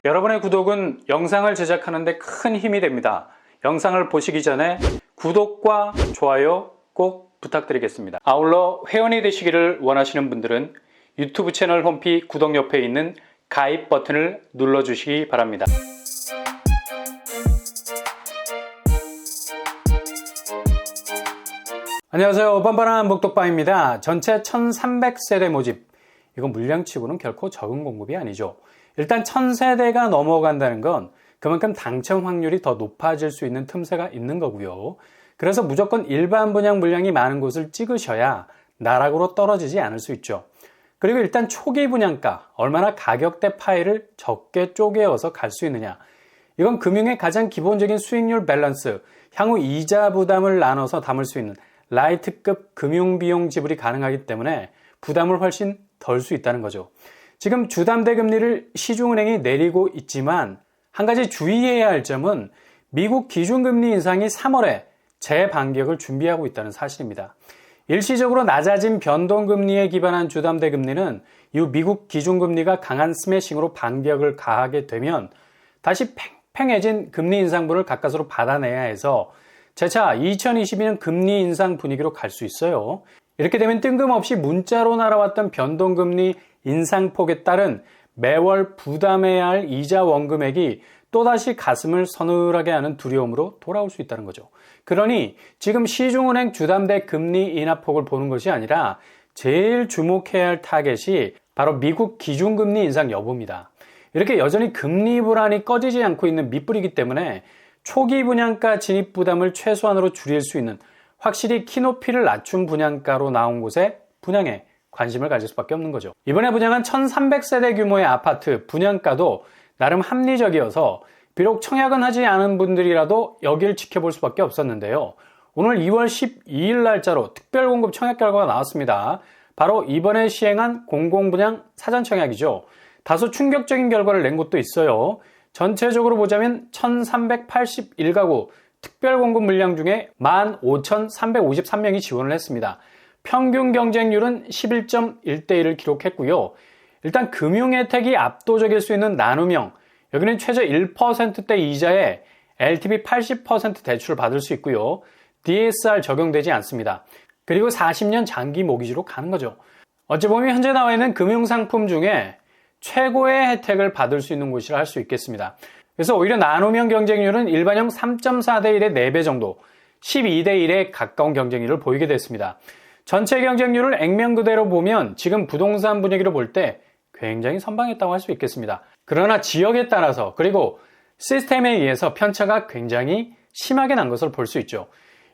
여러분의 구독은 영상을 제작하는 데 큰 힘이 됩니다. 영상을 보시기 전에 구독과 좋아요 꼭 부탁드리겠습니다. 아울러 회원이 되시기를 원하시는 분들은 유튜브 채널 홈피 구독 옆에 있는 가입 버튼을 눌러주시기 바랍니다. 안녕하세요. 뻔뻔한 목독방입니다. 전체 1300세대 모집. 이건 물량치고는 결코 적은 공급이 아니죠. 일단 1000세대가 넘어간다는 건 그만큼 당첨 확률이 더 높아질 수 있는 틈새가 있는 거고요. 그래서 무조건 일반 분양 물량이 많은 곳을 찍으셔야 나락으로 떨어지지 않을 수 있죠. 그리고 일단 초기 분양가, 얼마나 가격대 파일을 적게 쪼개어서 갈 수 있느냐. 이건 금융의 가장 기본적인 수익률 밸런스, 향후 이자 부담을 나눠서 담을 수 있는 라이트급 금융비용 지불이 가능하기 때문에 부담을 훨씬 덜 수 있다는 거죠. 지금 주담대 금리를 시중은행이 내리고 있지만 한 가지 주의해야 할 점은 미국 기준금리 인상이 3월에 재반격을 준비하고 있다는 사실입니다. 일시적으로 낮아진 변동금리에 기반한 주담대 금리는 이후 미국 기준금리가 강한 스매싱으로 반격을 가하게 되면 다시 팽팽해진 금리 인상분을 가까스로 받아내야 해서 재차 2022년 금리 인상 분위기로 갈 수 있어요. 이렇게 되면 뜬금없이 문자로 날아왔던 변동금리 인상폭에 따른 매월 부담해야 할 이자 원금액이 또다시 가슴을 서늘하게 하는 두려움으로 돌아올 수 있다는 거죠. 그러니 지금 시중은행 주담대 금리 인하폭을 보는 것이 아니라 제일 주목해야 할 타겟이 바로 미국 기준금리 인상 여부입니다. 이렇게 여전히 금리 불안이 꺼지지 않고 있는 밑불이기 때문에 초기 분양가 진입 부담을 최소한으로 줄일 수 있는 확실히 키높이를 낮춘 분양가로 나온 곳에 분양에 관심을 가질 수밖에 없는 거죠. 이번에 분양한 1300세대 규모의 아파트 분양가도 나름 합리적이어서 비록 청약은 하지 않은 분들이라도 여길 지켜볼 수밖에 없었는데요. 오늘 2월 12일 날짜로 특별공급 청약 결과가 나왔습니다. 바로 이번에 시행한 공공분양 사전청약이죠. 다소 충격적인 결과를 낸 곳도 있어요. 전체적으로 보자면 1381가구 특별공급 물량 중에 15,353명이 지원을 했습니다. 평균 경쟁률은 11.1대1을 기록했고요. 일단 금융 혜택이 압도적일 수 있는 나눔형, 여기는 최저 1%대 이자에 LTV 80% 대출을 받을 수 있고요. DSR 적용되지 않습니다. 그리고 40년 장기 모기지로 가는 거죠. 어찌 보면 현재 나와 있는 금융상품 중에 최고의 혜택을 받을 수 있는 곳이라 할 수 있겠습니다. 그래서 오히려 나눔형 경쟁률은 일반형 3.4대1의 4배 정도, 12대1에 가까운 경쟁률을 보이게 됐습니다. 전체 경쟁률을 액면 그대로 보면 지금 부동산 분위기를 볼 때 굉장히 선방했다고 할 수 있겠습니다. 그러나 지역에 따라서 그리고 시스템에 의해서 편차가 굉장히 심하게 난 것을 볼 수 있죠.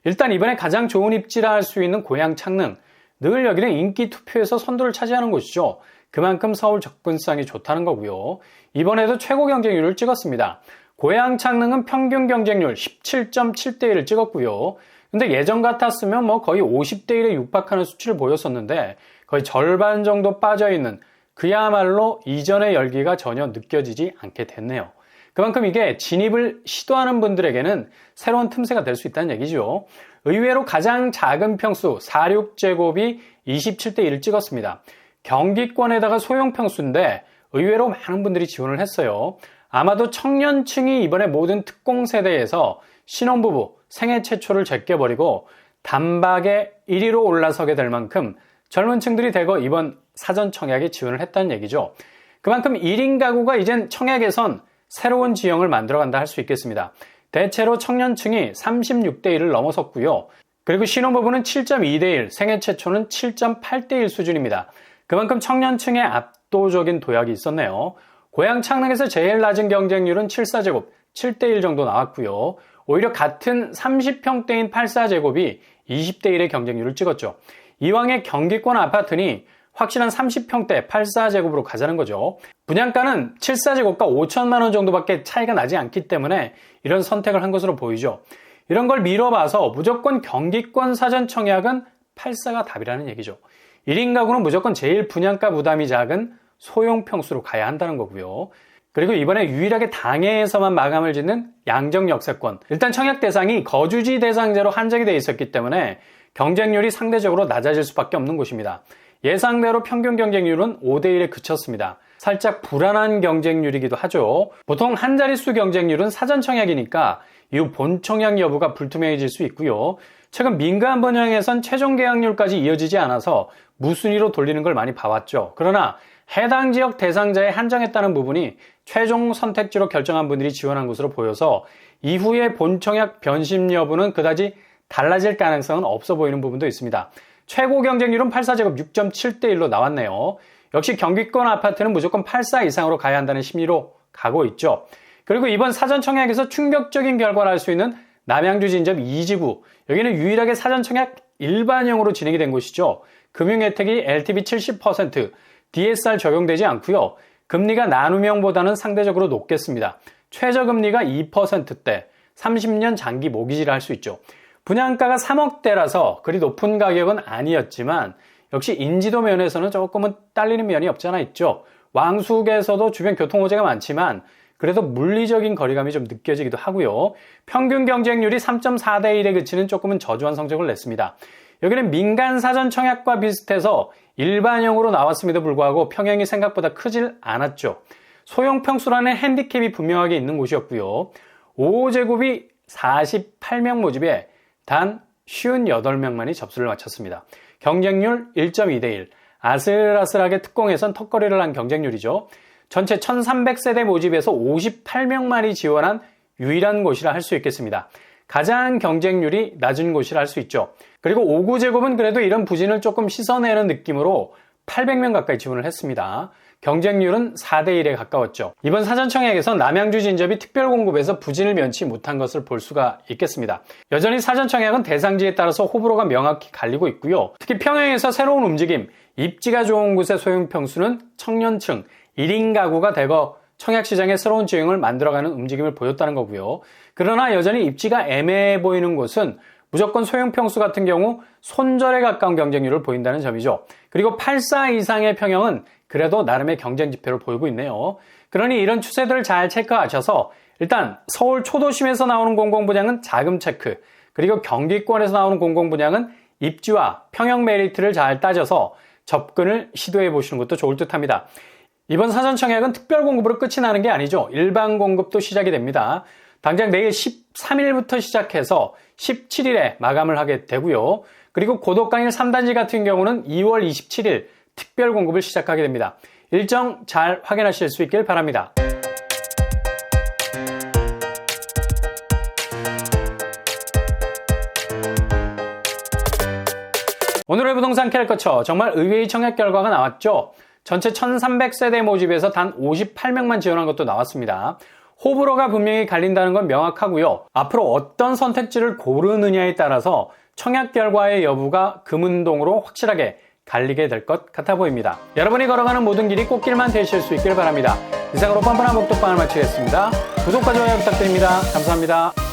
일단 이번에 가장 좋은 입지라 할 수 있는 고양 창릉, 늘 여기는 인기 투표에서 선두를 차지하는 곳이죠. 그만큼 서울 접근성이 좋다는 거고요. 이번에도 최고 경쟁률을 찍었습니다. 고양 창릉은 평균 경쟁률 17.7대1을 찍었고요. 근데 예전 같았으면 거의 50대1에 육박하는 수치를 보였었는데 거의 절반 정도 빠져있는 그야말로 이전의 열기가 전혀 느껴지지 않게 됐네요. 그만큼 이게 진입을 시도하는 분들에게는 새로운 틈새가 될 수 있다는 얘기죠. 의외로 가장 작은 평수 46제곱이 27대1을 찍었습니다. 경기권에다가 소형 평수인데 의외로 많은 분들이 지원을 했어요. 아마도 청년층이 이번에 모든 특공 세대에서 신혼부부 생애 최초를 제껴버리고 단박에 1위로 올라서게 될 만큼 젊은 층들이 대거 이번 사전 청약에 지원을 했다는 얘기죠. 그만큼 1인 가구가 이젠 청약에선 새로운 지형을 만들어간다 할 수 있겠습니다. 대체로 청년층이 36대1을 넘어섰고요. 그리고 신혼부부는 7.2대1, 생애 최초는 7.8대1 수준입니다. 그만큼 청년층의 압도적인 도약이 있었네요. 고양 창릉에서 제일 낮은 경쟁률은 74제곱, 7대1 정도 나왔고요. 오히려 같은 30평대인 84제곱이 20대1의 경쟁률을 찍었죠. 이왕의 경기권 아파트니 확실한 30평대 84제곱으로 가자는 거죠. 분양가는 74제곱과 5천만 원 정도밖에 차이가 나지 않기 때문에 이런 선택을 한 것으로 보이죠. 이런 걸 미뤄봐서 무조건 경기권 사전 청약은 84가 답이라는 얘기죠. 1인 가구는 무조건 제일 분양가 부담이 작은 소형 평수로 가야 한다는 거고요. 그리고 이번에 유일하게 당해에서만 마감을 짓는 양정 역세권. 일단 청약 대상이 거주지 대상제로 한정이 되어 있었기 때문에 경쟁률이 상대적으로 낮아질 수밖에 없는 곳입니다. 예상대로 평균 경쟁률은 5대1에 그쳤습니다. 살짝 불안한 경쟁률이기도 하죠. 보통 한 자릿수 경쟁률은 사전 청약이니까 이후 본 청약 여부가 불투명해질 수 있고요. 최근 민간 분양에선 최종 계약률까지 이어지지 않아서 무순위로 돌리는 걸 많이 봐왔죠. 그러나 해당 지역 대상자에 한정했다는 부분이 최종 선택지로 결정한 분들이 지원한 것으로 보여서 이후에 본 청약 변심 여부는 그다지 달라질 가능성은 없어 보이는 부분도 있습니다. 최고 경쟁률은 84제곱 6.7대 1로 나왔네요. 역시 경기권 아파트는 무조건 84 이상으로 가야 한다는 심리로 가고 있죠. 그리고 이번 사전 청약에서 충격적인 결과를 알 수 있는 남양주 진접 2지구, 여기는 유일하게 사전 청약 일반형으로 진행이 된 곳이죠. 금융 혜택이 LTV 70%, DSR 적용되지 않고요. 금리가 나눔형보다는 상대적으로 높겠습니다. 최저금리가 2%대, 30년 장기 모기지를 할 수 있죠. 분양가가 3억대라서 그리 높은 가격은 아니었지만 역시 인지도 면에서는 조금은 딸리는 면이 없잖아 있죠. 왕숙에서도 주변 교통호재가 많지만 그래도 물리적인 거리감이 좀 느껴지기도 하고요. 평균 경쟁률이 3.4대 1에 그치는 조금은 저조한 성적을 냈습니다. 여기는 민간 사전 청약과 비슷해서 일반형으로 나왔음에도 불구하고 평형이 생각보다 크질 않았죠. 소형 평수라는 핸디캡이 분명하게 있는 곳이었고요. 5제곱이 48명 모집에 단 58명만이 접수를 마쳤습니다. 경쟁률 1.2대 1. 아슬아슬하게 특공에선 턱걸이를 한 경쟁률이죠. 전체 1300세대 모집에서 58명만이 지원한 유일한 곳이라 할 수 있겠습니다. 가장 경쟁률이 낮은 곳이라 할 수 있죠. 그리고 5구제곱은 그래도 이런 부진을 조금 씻어내는 느낌으로 800명 가까이 지원을 했습니다. 경쟁률은 4대 1에 가까웠죠. 이번 사전청약에서 남양주 진접이 특별공급에서 부진을 면치 못한 것을 볼 수가 있겠습니다. 여전히 사전청약은 대상지에 따라서 호불호가 명확히 갈리고 있고요. 특히 평양에서 새로운 움직임, 입지가 좋은 곳의 소형평수는 청년층, 1인 가구가 대거 청약시장에 새로운 주행을 만들어가는 움직임을 보였다는 거고요. 그러나 여전히 입지가 애매해 보이는 곳은 무조건 소형평수 같은 경우 손절에 가까운 경쟁률을 보인다는 점이죠. 그리고 84 이상의 평형은 그래도 나름의 경쟁 지표를 보이고 있네요. 그러니 이런 추세들을 잘 체크하셔서 일단 서울 초도심에서 나오는 공공분양은 자금 체크, 그리고 경기권에서 나오는 공공분양은 입지와 평형 메리트를 잘 따져서 접근을 시도해 보시는 것도 좋을 듯 합니다. 이번 사전청약은 특별공급으로 끝이 나는 게 아니죠. 일반 공급도 시작이 됩니다. 당장 내일 13일부터 시작해서 17일에 마감을 하게 되고요. 그리고 고독강일 3단지 같은 경우는 2월 27일 특별 공급을 시작하게 됩니다. 일정 잘 확인하실 수 있길 바랍니다. 오늘의 부동산 캘커처, 정말 의외의 청약 결과가 나왔죠. 전체 1300세대 모집에서 단 58명만 지원한 것도 나왔습니다. 호불호가 분명히 갈린다는 건 명확하고요. 앞으로 어떤 선택지를 고르느냐에 따라서 청약 결과의 여부가 금운동으로 확실하게 갈리게 될 것 같아 보입니다. 여러분이 걸어가는 모든 길이 꽃길만 되실 수 있길 바랍니다. 이상으로 뻔뻔한 목독방을 마치겠습니다. 구독과 좋아요 부탁드립니다. 감사합니다.